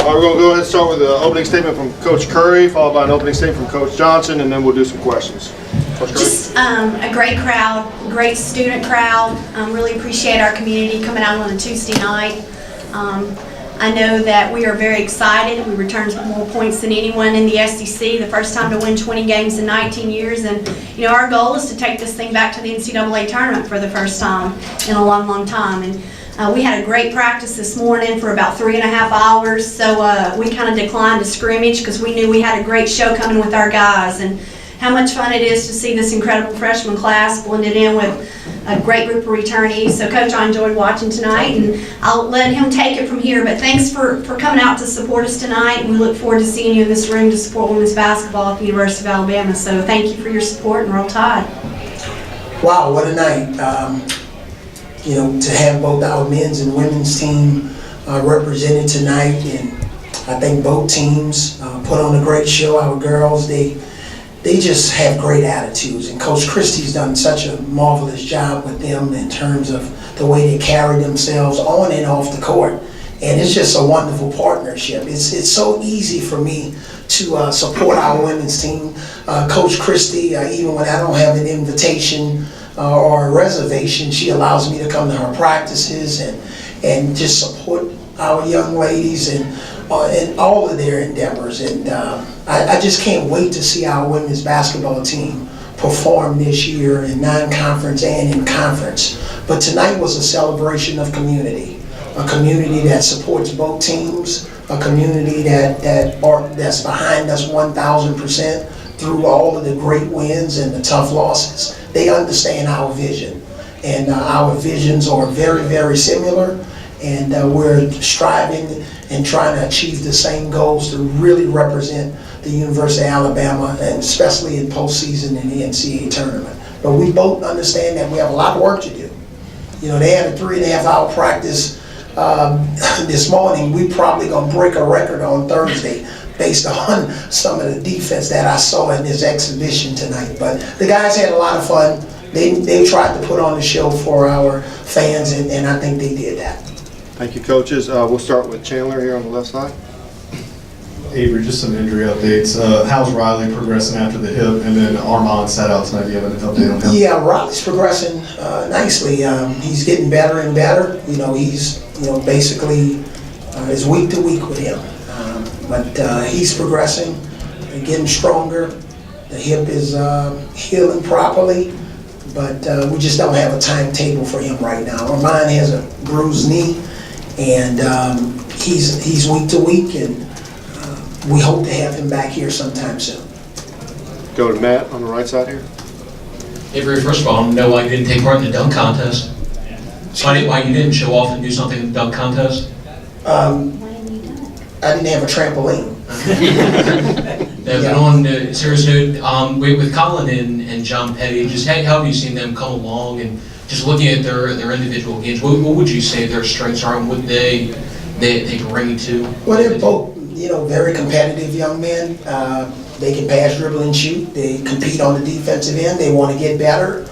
All right, we're going to go ahead and start with the opening statement from Coach Curry, followed by an opening statement from Coach Johnson, and then we'll do some questions. Coach Curry? Just a great crowd, great student crowd. Really appreciate our community coming out on a Tuesday night. I know that we are very excited. We returned more points than anyone in the SEC, the first time to win 20 games in 19 years. And, you know, our goal is to take this thing back to the NCAA tournament for the first time in a long, long time. And we had a great practice this morning for about 3.5 hours. So we kind of declined to scrimmage because we knew we had a great show coming with our guys. And how much fun it is to see this incredible freshman class blended in with a great group of returnees. So, Coach, I enjoyed watching tonight, and I'll let him take it from here. But thanks for coming out to support us tonight, and we look forward to seeing you in this room to support women's basketball at the University of Alabama. So thank you for your support, and Roll Tide. Wow, what a night. You know, to have both our men's and women's team represented tonight, and I think both teams put on a great show. Our girls, they just have great attitudes, and Coach Kristy's done such a marvelous job with them in terms of the way they carry themselves on and off the court, and it's just a wonderful partnership. It's so easy for me to support our women's team. Coach Kristy, even when I don't have an invitation or a reservation, she allows me to come to her practices and just support our young ladies and all of their endeavors. And I just can't wait to see our women's basketball team perform this year in non-conference and in conference. But tonight was a celebration of community, a community that supports both teams, a community that's behind us 1,000% through all of the great wins and the tough losses. They understand our vision, and our visions are very, very similar, and we're striving and trying to achieve the same goals to really represent the University of Alabama, and especially in postseason in the NCAA tournament. But we both understand that we have a lot of work to do. You know, they had a 3.5 hour practice this morning. We probably gonna break a record on Thursday based on some of the defense that I saw in this exhibition tonight. But the guys had a lot of fun. They tried to put on a show for our fans, and I think they did that. Thank you, coaches. We'll start with Chandler here on the left side. Avery, just some injury updates. How's Riley progressing after the hip? And then Armand sat out tonight. Do you have an update on him? Yeah, Riley's progressing nicely. He's getting better and better. You know, he's basically it's week to week with him. But he's progressing, getting stronger. The hip is healing properly, but we just don't have a timetable for him right now. Armand has a bruised knee, and he's week to week, and we hope to have him back here sometime soon. Go to Matt on the right side here. Avery, first of all, I know why you didn't take part in the dunk contest. Why you didn't show off and do something in the dunk contest? I didn't have a trampoline. But on a serious note, with Colin and John Petty, just how have you seen them come along, and just looking at their individual games, what would you say their strengths are, and what they bring to? Well, they're both, very competitive young men. They can pass, dribble, and shoot. They compete on the defensive end. They want to get better.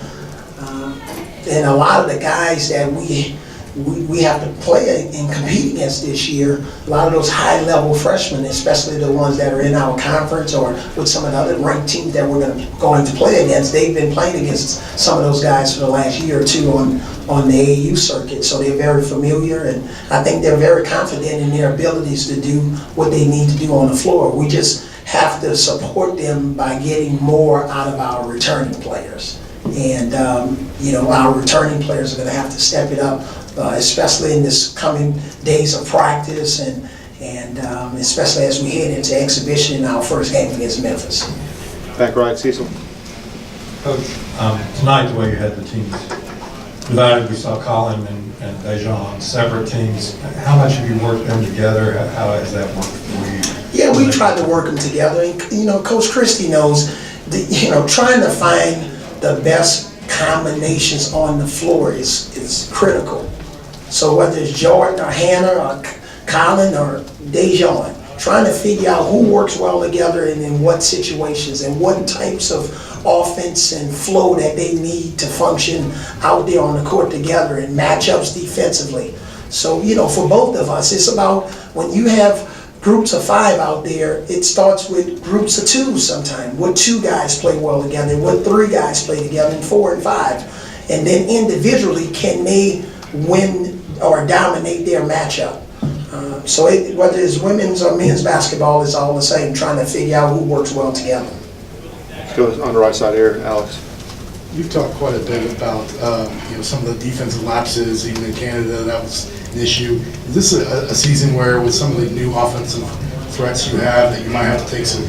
And a lot of the guys that we have to play and compete against this year, a lot of those high-level freshmen, especially the ones that are in our conference or with some of the other ranked teams that we're going to play against, they've been playing against some of those guys for the last year or two on the AAU circuit, so they're very familiar, and I think they're very confident in their abilities to do what they need to do on the floor. We just have to support them by getting more out of our returning players. And, our returning players are going to have to step it up, especially in this coming days of practice, and especially as we head into exhibition in our first game against Memphis. Back right, Cecil. Coach, tonight the way you had the teams divided, we saw Colin and Dejan on separate teams. How much have you worked them together? How has that worked for you? Yeah, we tried to work them together. And, Coach Kristy knows, trying to find the best combinations on the floor is critical. So whether it's Jordan or Hannah or Colin or Dejan, trying to figure out who works well together and in what situations and what types of offense and flow that they need to function out there on the court together, and matchups defensively. So, for both of us, it's about when you have groups of 5 out there, it starts with groups of 2 sometimes. Would 2 guys play well together? Would 3 guys play together? And 4 and 5? And then individually, can they win or dominate their matchup? So whether it's women's or men's basketball, it's all the same, trying to figure out who works well together. Let's go on the right side here, Alex. You've talked quite a bit about some of the defensive lapses, even in Canada, that was an issue. Is this a season where, with some of the new offensive threats you have, that you might have to take some,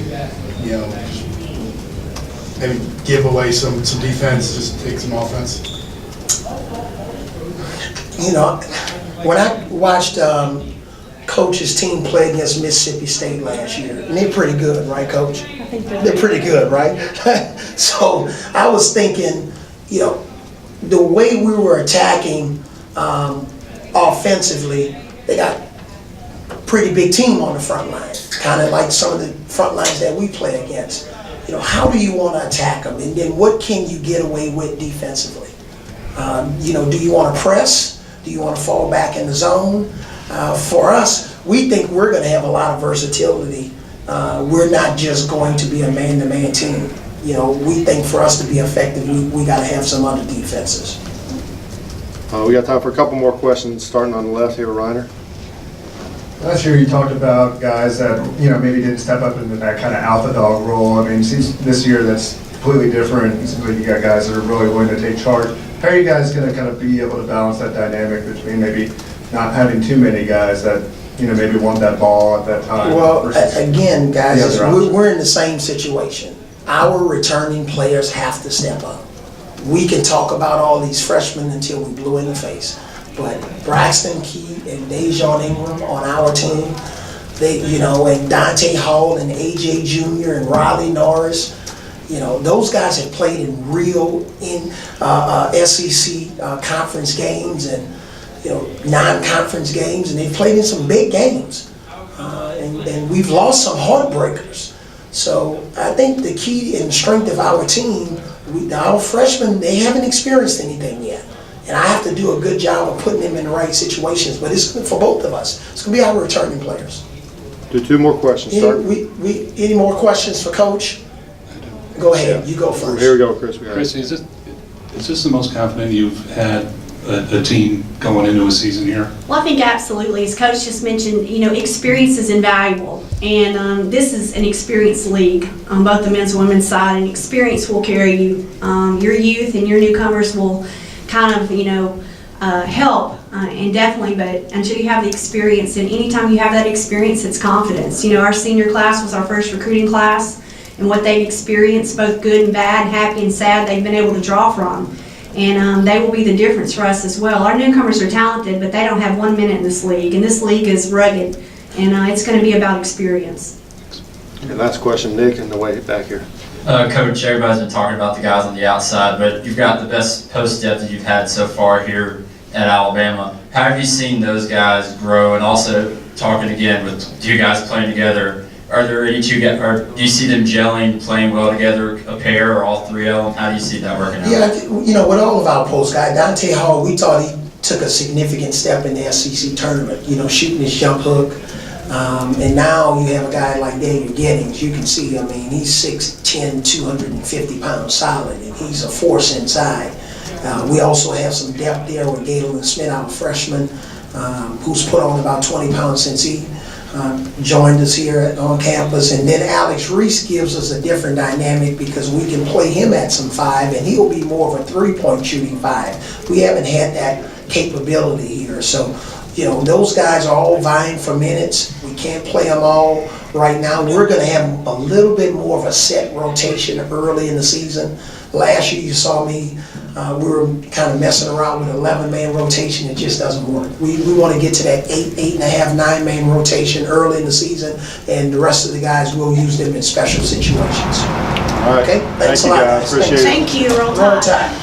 maybe give away some defense, just take some offense? When I watched Coach's team play against Mississippi State last year, and they're pretty good, right, Coach? I think They're pretty good, right? So I was thinking, the way we were attacking offensively, they got a pretty big team on the front line, kind of like some of the front lines that we play against. How do you want to attack them? And then what can you get away with defensively? Do you want to press? Do you want to fall back in the zone? For us, we think we're going to have a lot of versatility. We're not just going to be a man-to-man team. We think for us to be effective, we got to have some other defenses. We got time for a couple more questions, starting on the left here, Reiner. Last year you talked about guys that, maybe didn't step up into that kind of alpha dog role. I mean, it seems this year that's completely different. It seems like you got guys that are really willing to take charge. How are you guys going to kind of be able to balance that dynamic between maybe not having too many guys that, maybe want that ball at that time? Well, again, guys, the other option? we're in the same situation. Our returning players have to step up. We can talk about all these freshmen until we blue in the face, but Braxton Key and Dejon Ingram on our team, and Dante Hall and AJ Jr. and Riley Norris, those guys have played in real SEC conference games and non-conference games, and they've played in some big games, and we've lost some heartbreakers. So I think the key and strength of our team, our freshmen, they haven't experienced anything yet. And I have to do a good job of putting them in the right situations. But it's good for both of us. It's going to be our returning players. Do 2 more questions. Any more questions for Coach? Go ahead. You go first. Here we go, Chris. Kristy, is this the most confident you've had a team going into a season here? Well, I think absolutely. As Coach just mentioned, experience is invaluable. And this is an experienced league on both the men's and women's side, and experience will carry you. Your youth and your newcomers will kind of, help, and definitely, but until you have the experience, and anytime you have that experience, it's confidence. Our senior class was our first recruiting class, and what they've experienced, both good and bad, happy and sad, they've been able to draw from. And they will be the difference for us as well. Our newcomers are talented, but they don't have 1 minute in this league, and this league is rugged, and it's going to be about experience. And last question, Nick, and the way back here. Coach, everybody's been talking about the guys on the outside, but you've got the best post depth that you've had so far here at Alabama. How have you seen those guys grow? And also talking again with you guys playing together, are there any 2 guys, or do you see them gelling, playing well together, a pair, or all 3 of them? How do you see that working out? Yeah, with all of our post guys, Dante Hall, we thought he took a significant step in the SEC tournament, shooting his jump hook. And now you have a guy like David Gettings. You can see, he's 6'10", 250 pounds solid, and he's a force inside. We also have some depth there with Galen Smith, our freshman, who's put on about 20 pounds since he joined us here on campus. And then Alex Reese gives us a different dynamic because we can play him at some 5, and he'll be more of a 3-point shooting 5. We haven't had that capability here. So, those guys are all vying for minutes. We can't play them all right now. We're going to have a little bit more of a set rotation early in the season. Last year you saw me, we were kind of messing around with 11-man rotation. It just doesn't work. We want to get to that 8.5, 9-man rotation early in the season, and the rest of the guys will use them in special situations. All right. Okay? Thanks a lot, Thank you, guys. Appreciate it. Thank you. Roll Roll Tide. Tide.